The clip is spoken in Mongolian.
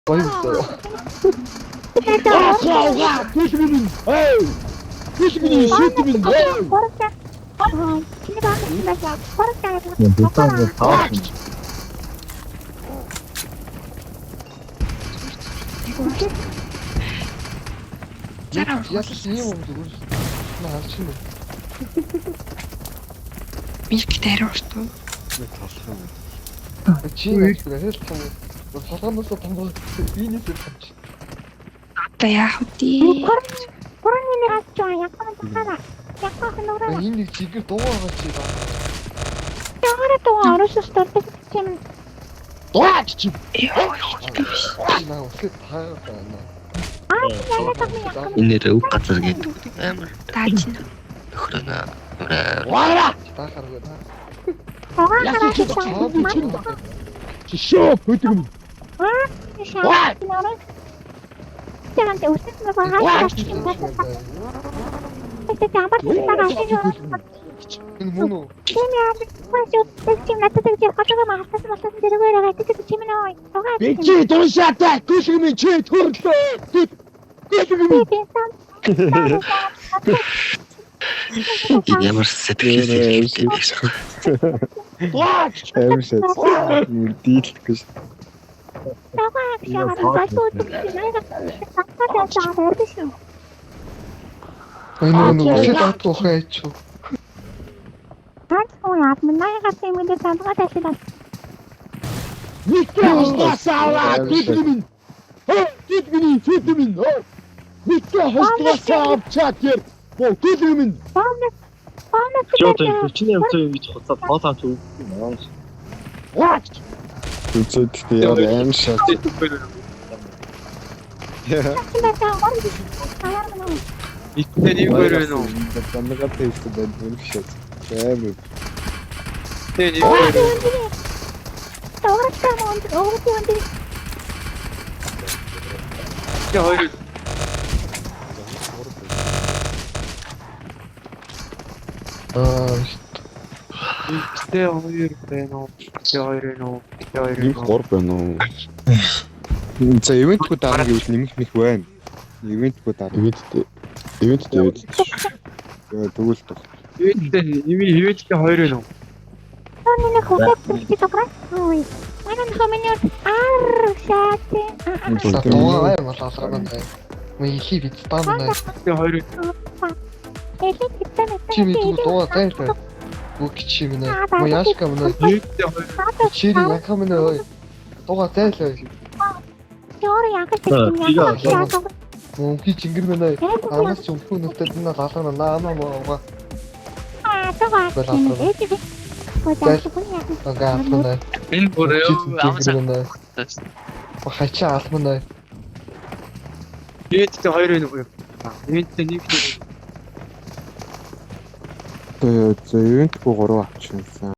Баярлалаа. Түлгэн. Эй. Түлгэн шүтмэн. Яасан юм уу зүгээр. Наа чинь. Мишки тариуртуу. Чи яах вэ? Солоноос том бинээс тавч. Одоо яах вэ? Энэ нэг чигээр дуугаа чи ба. Дуугаа чи. Наа үсээ таа байна. Энэ нэр үг газар гэдэг амар Тааж. өхрөнө. Ваа! Таахаргүй наа. Шоо хөтгөн. Энэ мөн үү? Бичи дуушаатай түлгэн чи төрлөө. Ямар сэтгэл Дийлдэхгүй ш. Энэ мөн үү? Чи таахгүй хайч. Никласаа түлгэн. Түлгэн шүтмэн. Никласаа чатер. Түлгэн. Жоо чиний амцаа ингэж хоцоод хоолоо зүг. Үчигт яа аим шат. Итний нэмэр вэ нөө. Тамга тест бэлдэн шат. Тэм. Тэний хоёр Тэ хоёр байна уу? Тэ хоёр байна уу? Тэ хоёр Нэг байна уу? гор байна уу? За ивентгүй дараа гэвэл нэмэх мэх байна. Ивентгүй дараа. Ивент тэгвэл тох. Ивэнттэй хоёр байна уу? Дуугаа малаасаа байна. Мэй хий бит таана. Тэ хоёр. Чи ми дуугаа тайлбар. Үг чи минь. Мо яшка минь. Ивэнттэй хоёр. Чи яка минь ой. Дуугаа тайлбар. Мо ки чингэр минь. Амаас ч өмхөө нүхтэй наа лалаа наамаа моо. Ага апна. Энэ бүрээ амсаа. Хачаа алмана. Ивэнттэй хоёр байна уу? Ивэнттэй нэг. За ивентгүй 3 авчихсан.